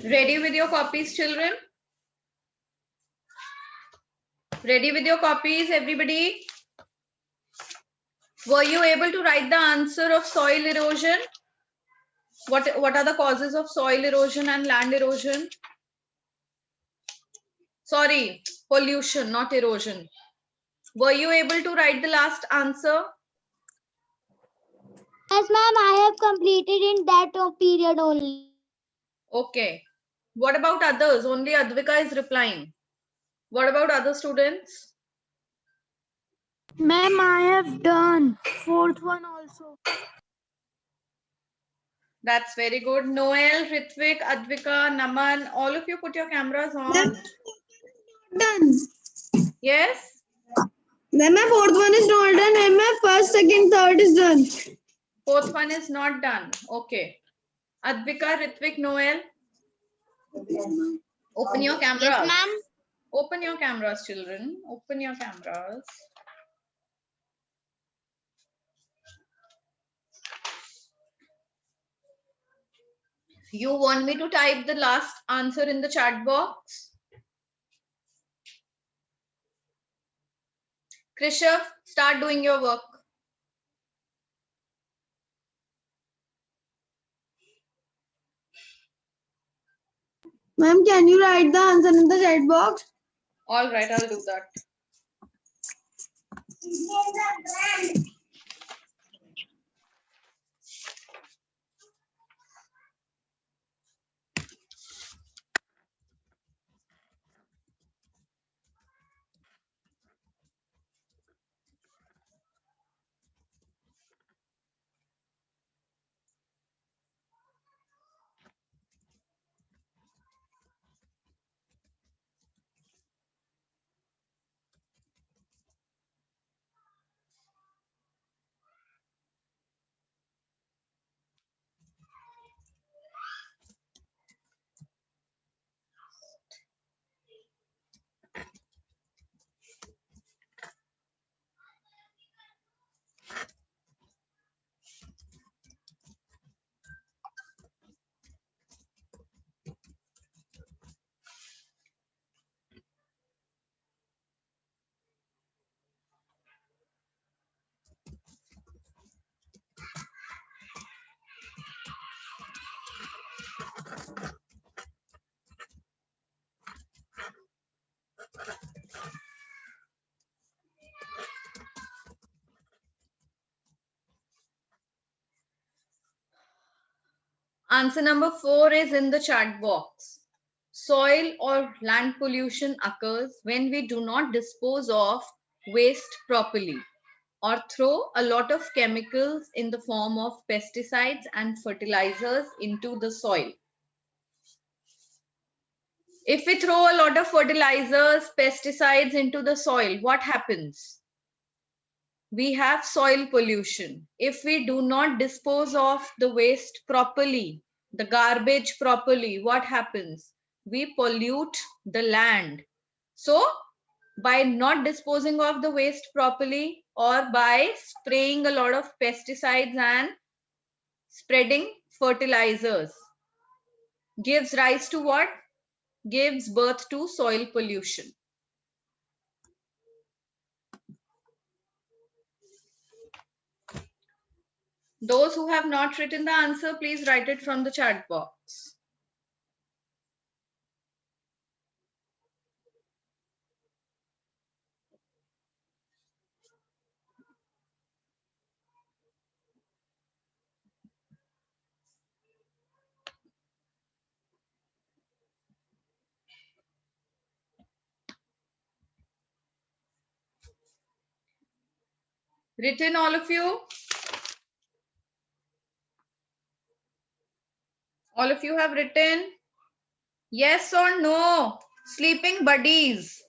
Ready with your copies, children? Ready with your copies, everybody? Were you able to write the answer of soil erosion? What are the causes of soil erosion and land erosion? Sorry, pollution, not erosion. Were you able to write the last answer? Yes, ma'am, I have completed in that period only. Okay. What about others? Only Advika is replying. What about other students? Ma'am, I have done fourth one also. That's very good. Noel, Ritvik, Advika, Naman, all of you put your cameras on. Done. Yes? Then my fourth one is not done and my first, second, third is done. Fourth one is not done. Okay. Advika, Ritvik, Noel, open your cameras. Yes, ma'am. Open your cameras, children. Open your cameras. You want me to type the last answer in the chat box? Krishav, start doing your work. Ma'am, can you write the answer in the chat box? All right, I'll do that. Answer number 4 is in the chat box. Soil or land pollution occurs when we do not dispose of waste properly or throw a lot of chemicals in the form of pesticides and fertilizers into the soil. If we throw a lot of fertilizers, pesticides into the soil, what happens? We have soil pollution. If we do not dispose of the waste properly, the garbage properly, what happens? We pollute the land. So, by not disposing of the waste properly or by spraying a lot of pesticides and spreading fertilizers, gives rise to what? Gives birth to soil pollution. Those who have not written the answer, please write it from the chat box. Written, all of you? All of you have written? Yes or no? Sleeping buddies.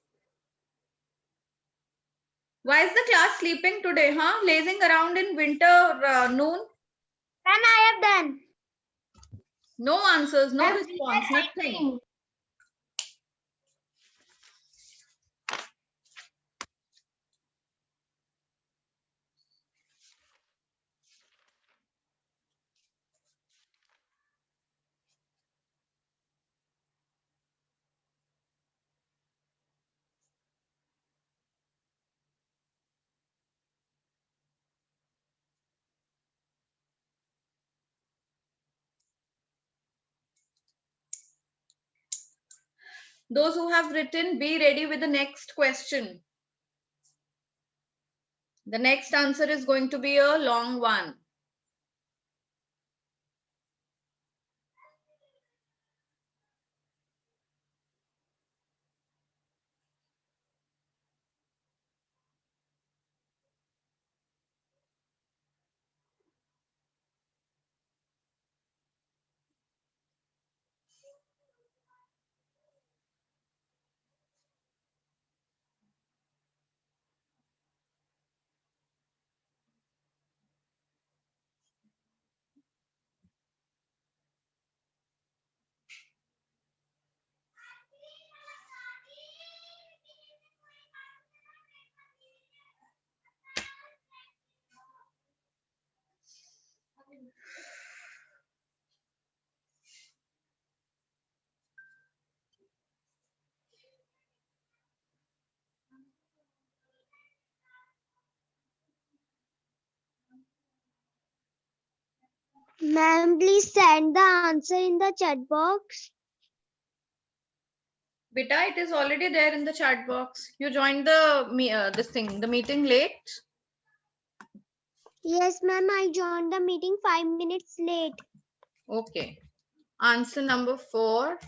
Why is the class sleeping today, huh? Lazing around in winter noon? Ma'am, I have done. No answers, no response, nothing. Those who have written, be ready with the next question. The next answer is going to be a long one. Ma'am, please send the answer in the chat box. Beta, it is already there in the chat box. You joined the the meeting late. Yes, ma'am, I joined the meeting 5 minutes late. Okay. Answer number 4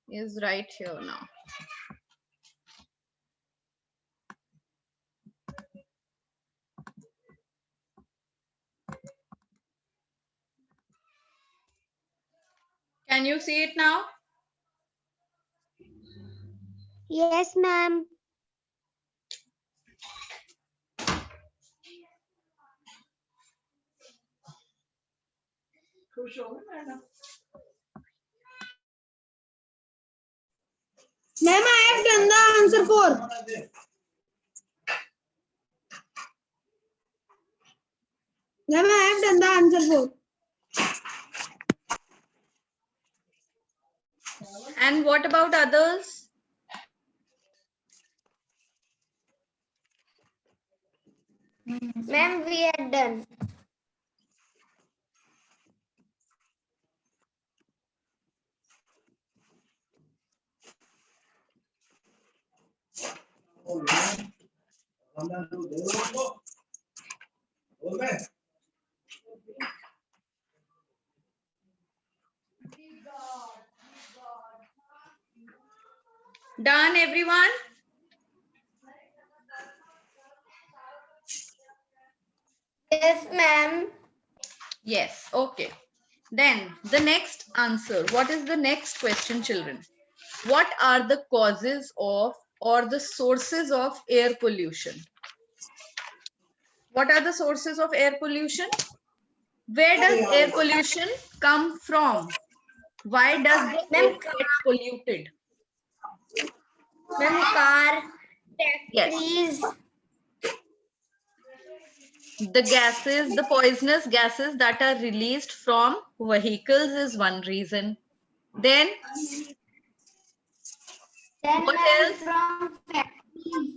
is right here now. Can you see it now? Yes, ma'am. Ma'am, I have done the answer 4. Ma'am, I have done the answer 4. And what about others? Ma'am, we are done. Done, everyone? Yes, ma'am. Yes. Okay. Then the next answer. What is the next question, children? What are the causes of or the sources of air pollution? What are the sources of air pollution? Where does air pollution come from? Why does the air get polluted? Ma'am, car, Yes. trees. The gases, the poisonous gases that are released from vehicles is one reason. Then what else? From factories.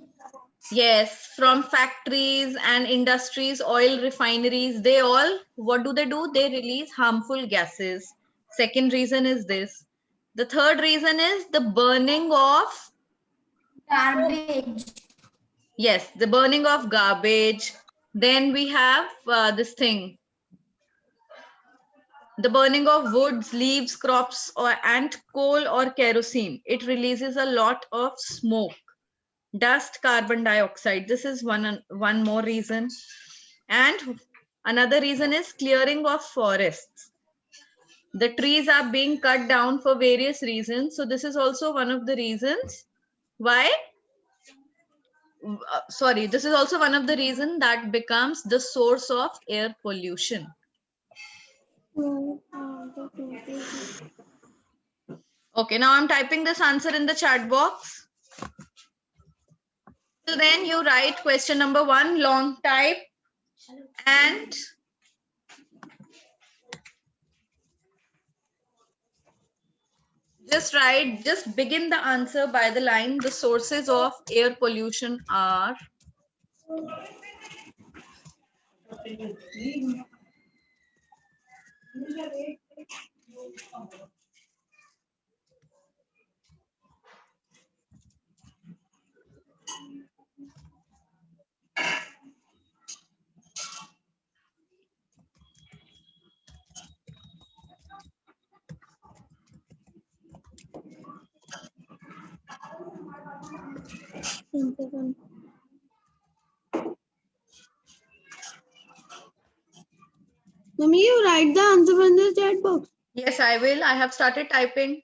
Yes, from factories and industries, oil refineries, they all, what do? They release harmful gases. Second reason is this. The third reason is the burning of, Garbage. yes, the burning of garbage. Then we have this thing, the burning of woods, leaves, crops, and coal or kerosene. It releases a lot of smoke, dust, carbon dioxide. This is one more reason. And another reason is clearing of forests. The trees are being cut down for various reasons. So this is also one of the reasons why, this is also one of the reasons that becomes the source of air pollution. Okay, now I'm typing this answer in the chat box. So then you write question number 1, long type, and just begin the answer by the line, the sources of air pollution are. Mummy, you write the answer in the chat box. Yes, I will. I have started typing.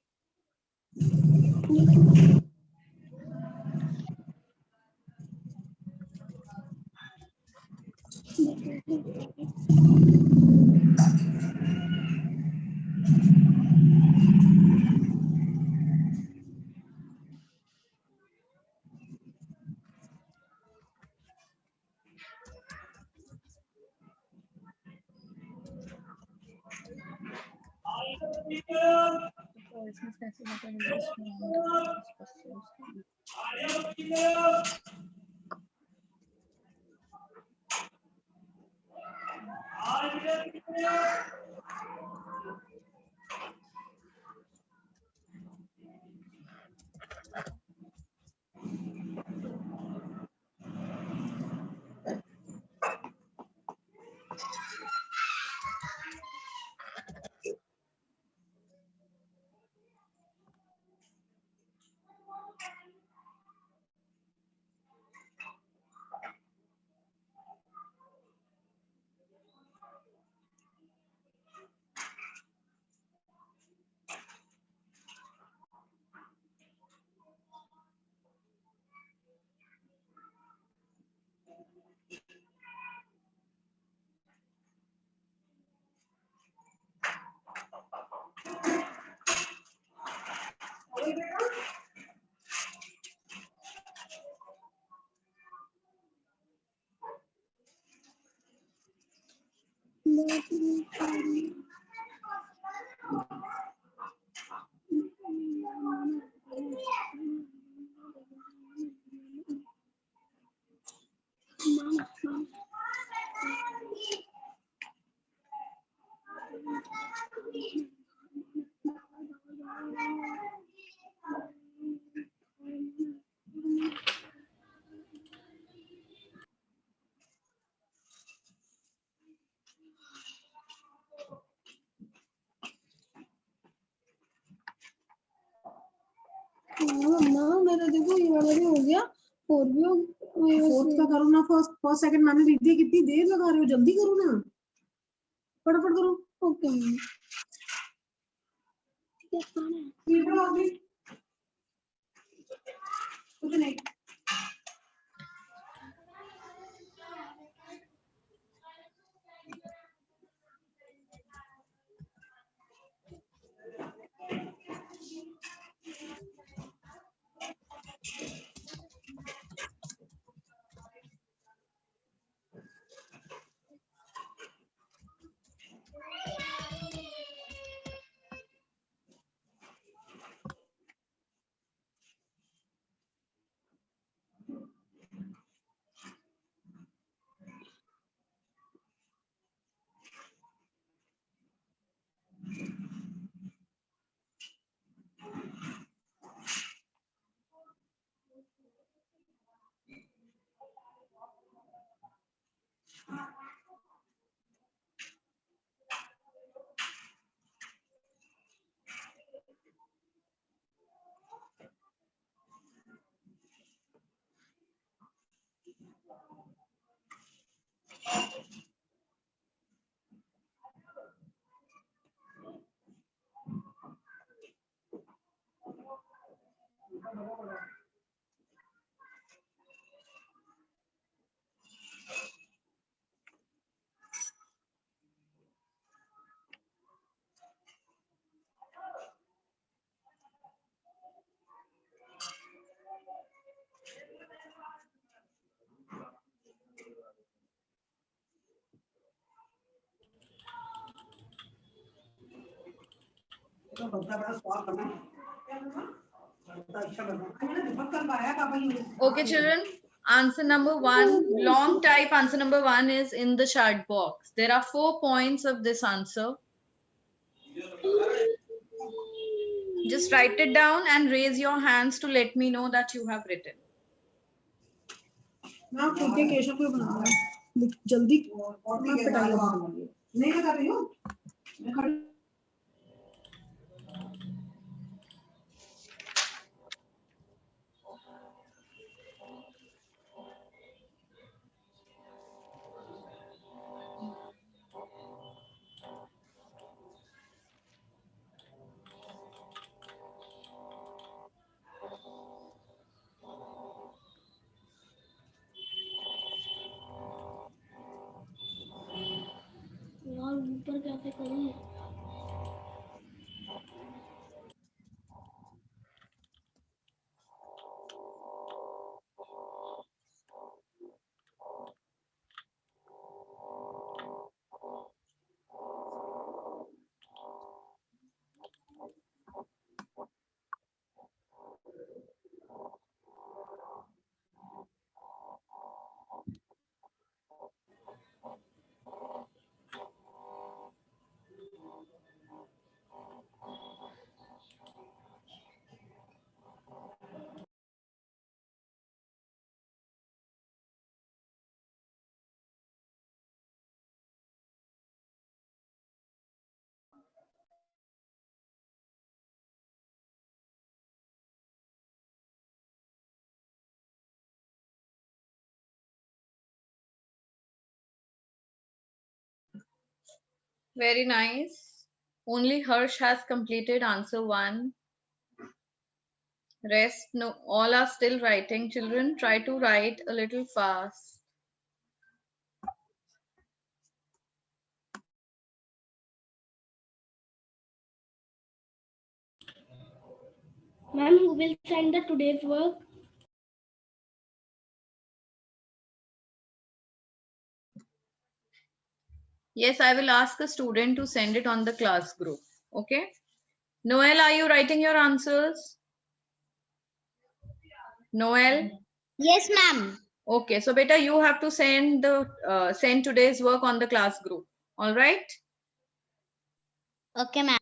मम्मा मेरा देखो ये वाला भी हो गया, four भी हो गया। फोर्थ का करो ना, फर्स्ट सेकंड मैंने लिख दिया, कितनी देर लगा रहे हो, जल्दी करो ना, फटाफट करो। Okay mummy. कुछ नहीं। Okay, children. Answer number one, long type answer number one is in the chat box. There are 4 points of this answer. Just write it down and raise your hands to let me know that you have written. ना खुद के केशव को बना रहा है जल्दी, मैं पिटाई नहीं लगा रही हूँ, मैं खड़ी। Very nice. Only Harsh has completed answer 1. Rest, no, all are still writing. Children, try to write a little fast. Ma'am, who will send the today's work? Yes, I will ask a student to send it on the class group. Okay. Noel, are you writing your answers? Noel? Yes, ma'am. Okay, so beta, you have to send today's work on the class group. All right. Okay, ma'am.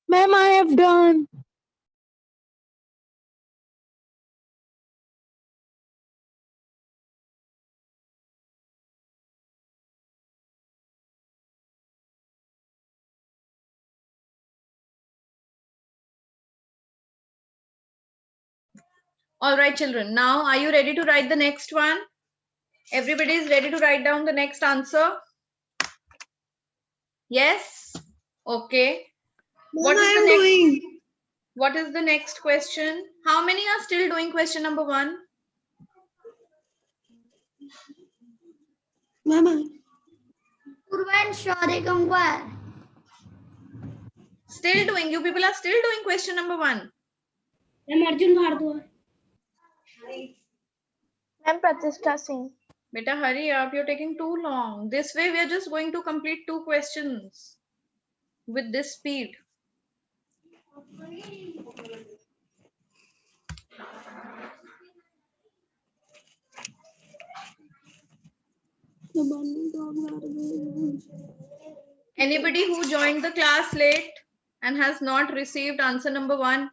Ma'am, I have done. All right, children. Now, are you ready to write the next one? Everybody is ready to write down the next answer? Yes? Okay. What Ma'am, is I the am next? doing. What is the next question? How many are still doing question number 1? Ma'am, Purvan Shaurik Angwar. Still doing. You people are still doing question number 1. I'm Arjun Bhardwaj. I'm Pratishta Singh. Beta, hurry up. You're taking too long. This way, we are just going to complete 2 questions with this speed. Anybody who joined the class late and has not received answer number 1?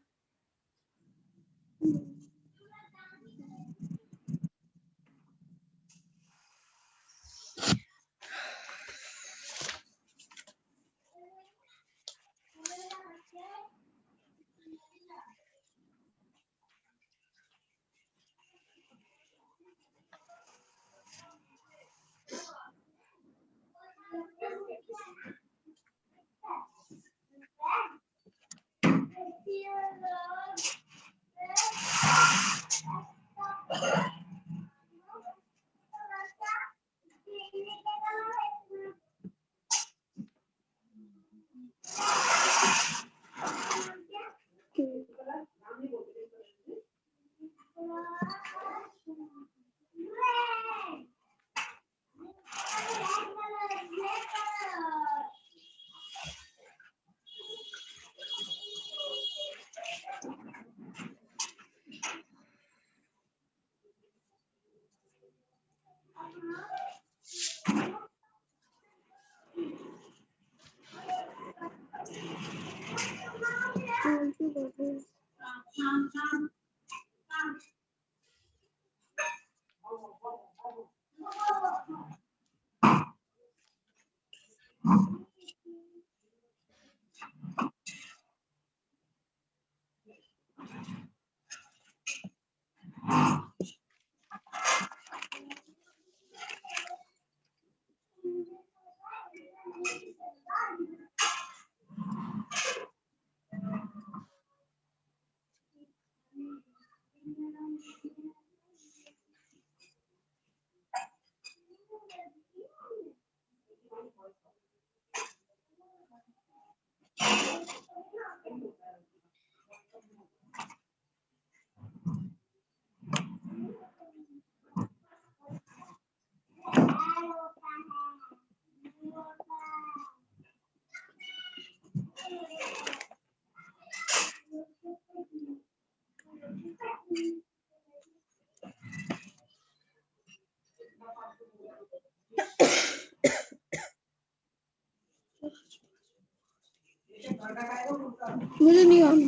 मुझे नहीं आना.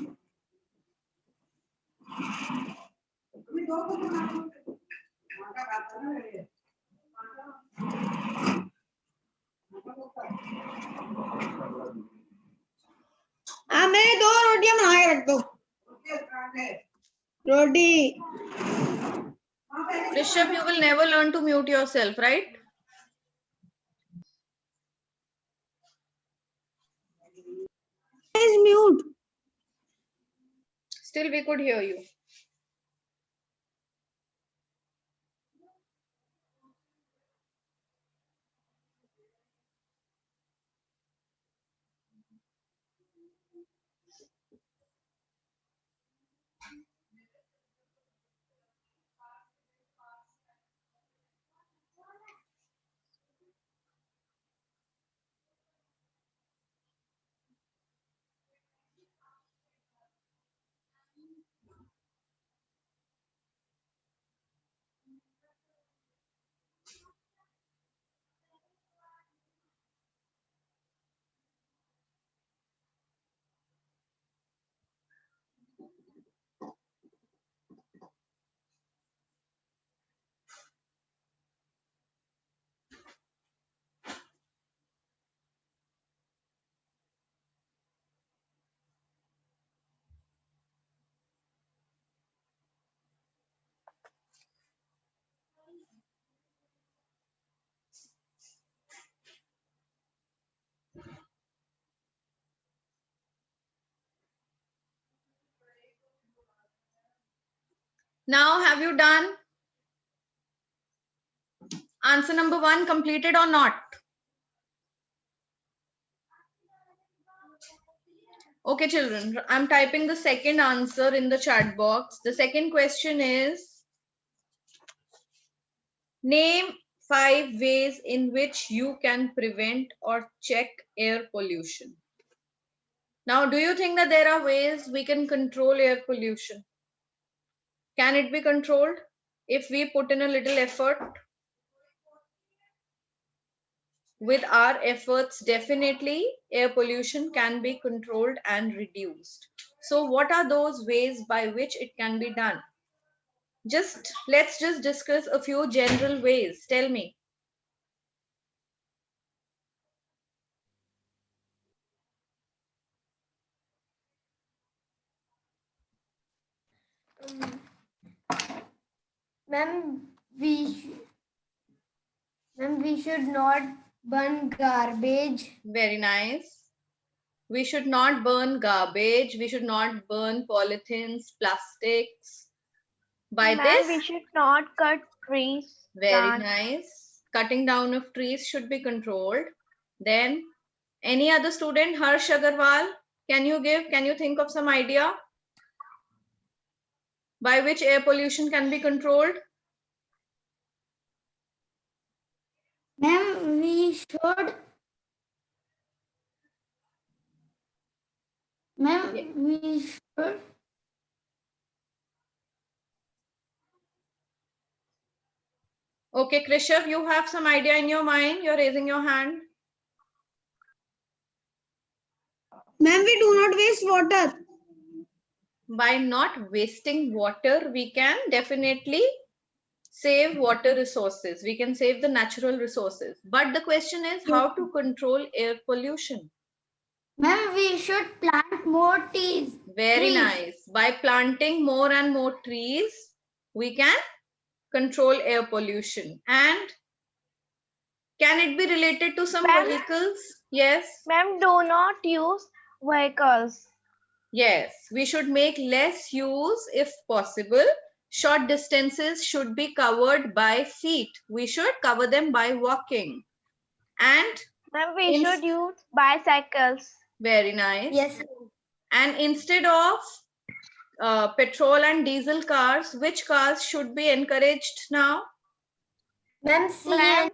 मेरे 2 रोटियां बना के रख दो. रोटी. Rishabh, you will never learn to mute yourself, right? Is mute. Still, we could hear you. Now, have you done answer number 1 completed or not? Okay, children, I'm typing the second answer in the chat box. The second question is, name 5 ways in which you can prevent or check air pollution. Now, do you think that there are ways we can control air pollution? Can it be controlled if we put in a little effort? With our efforts, definitely air pollution can be controlled and reduced. So what are those ways by which it can be done? Let's just discuss a few general ways. Tell me. Ma'am, we should not burn garbage. Very nice. We should not burn garbage. We should not burn polythenes, plastics. By Ma'am, we this, should not cut trees. very plants. nice. Cutting down of trees should be controlled. Then, any other student? Harsh Agarwal, can you think of some idea by which air pollution can be controlled? Ma'am, we should. Ma'am, Yeah. we should. Okay, Krishav, you have some idea in your mind? You're raising your hand. Ma'am, we do not waste water. By not wasting water, we can definitely save water resources. We can save the natural resources. But the question is how to control air pollution. Ma'am, we should plant more trees. Very Trees. nice. By planting more and more trees, we can control air pollution. And can it be related to some Ma'am. vehicles? Yes. Ma'am, do not use vehicles. Yes, we should make less use if possible. Short distances should be covered by feet. We should cover them by walking. And Ma'am, we should use bicycles. very nice. Yes. And instead of petrol and diesel cars, which cars should be encouraged now? Ma'am, Ma'am,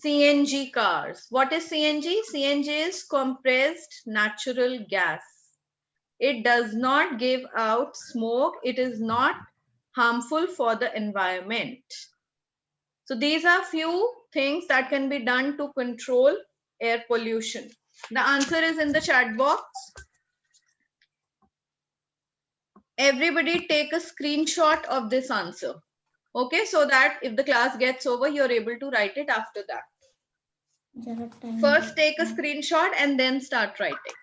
CNG cars. What is CNG? CNG is compressed natural gas. It does not give out smoke. It is not harmful for the environment. So these are few things that can be done to control air pollution. The answer is in the chat box. Everybody take a screenshot of this answer. Okay, so that if the class gets over, you're able to write it after that. First take a screenshot and then start writing.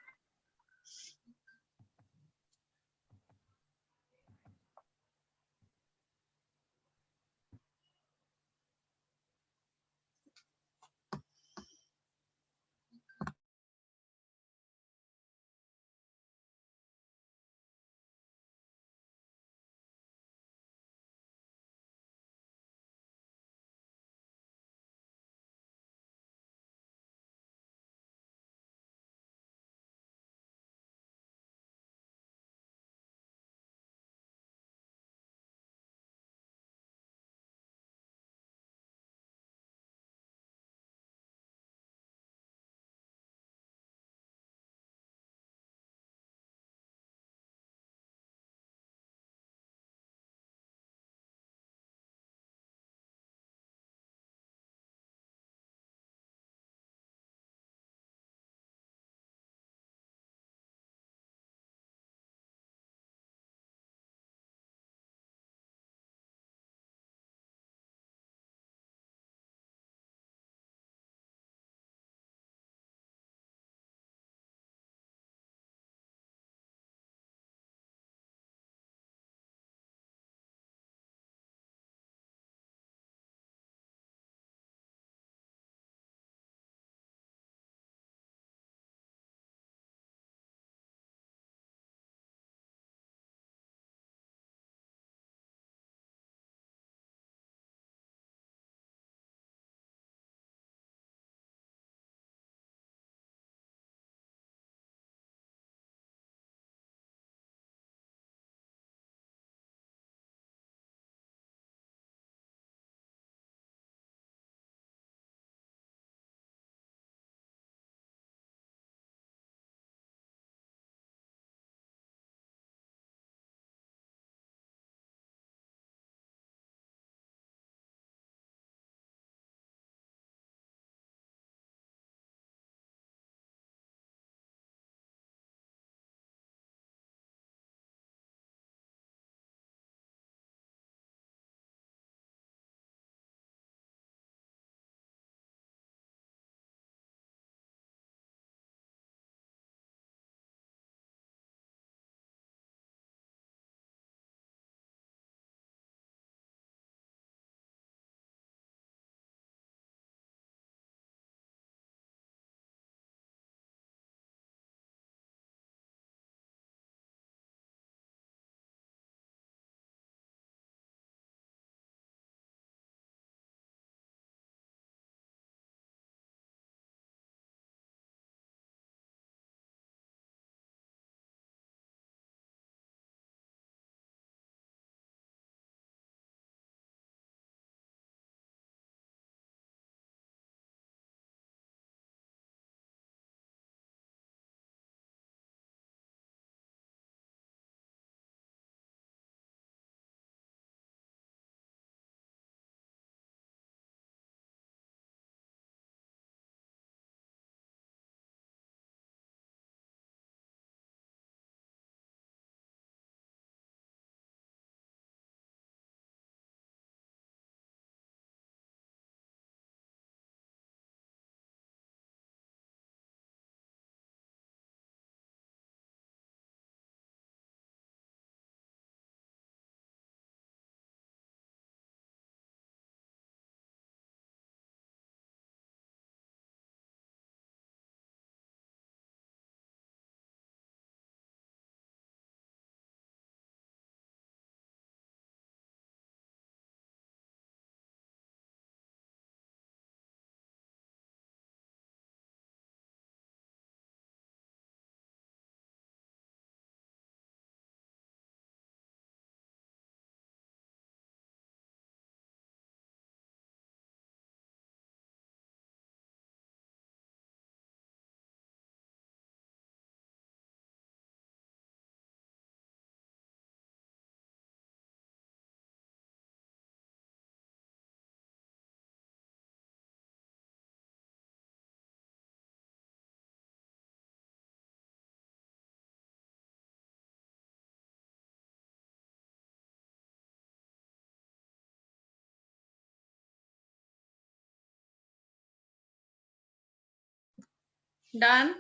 Done?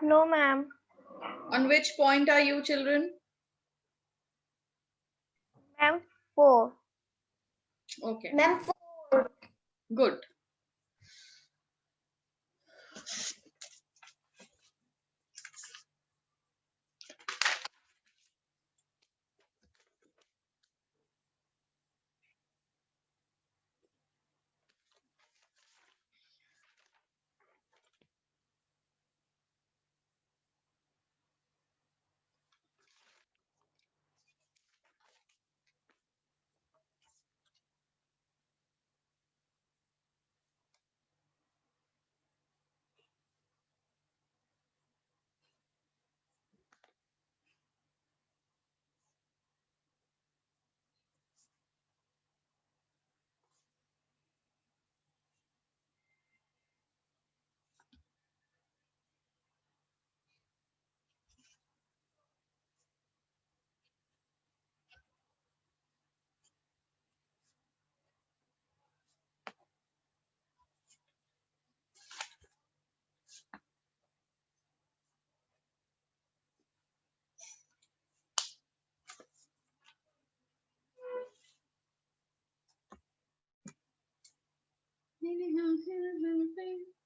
No, ma'am. On which point are you, children? Ma'am, 4. Okay, Ma'am, good.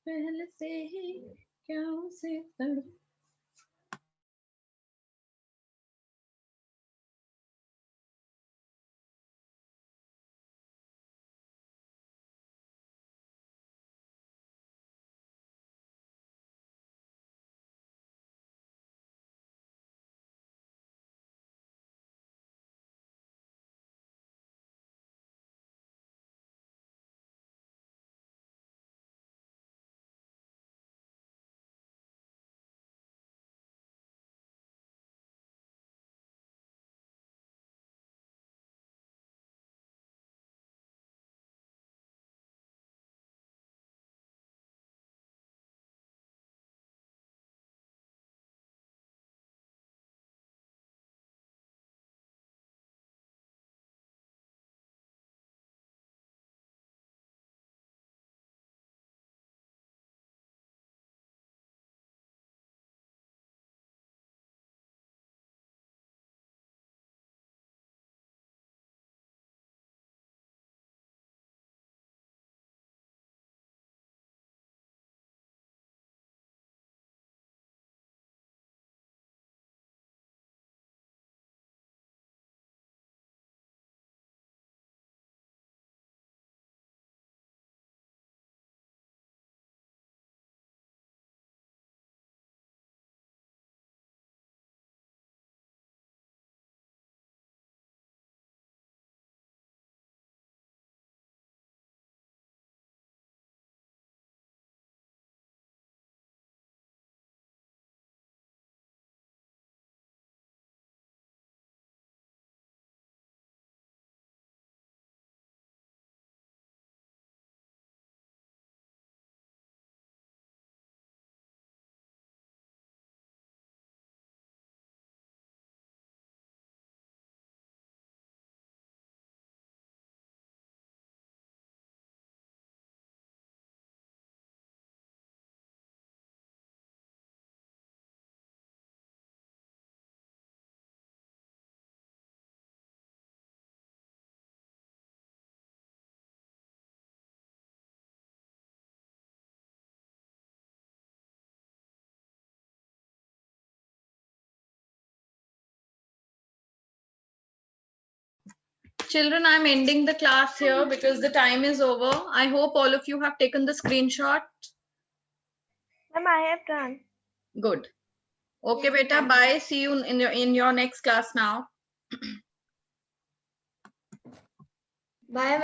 पहले से ही क्या उसे तड़प Children, I'm ending the class here because the time is over. I hope all of you have taken the screenshot. Ma'am, I have done. Good. Okay, beta, bye. See you in your next class now. bye.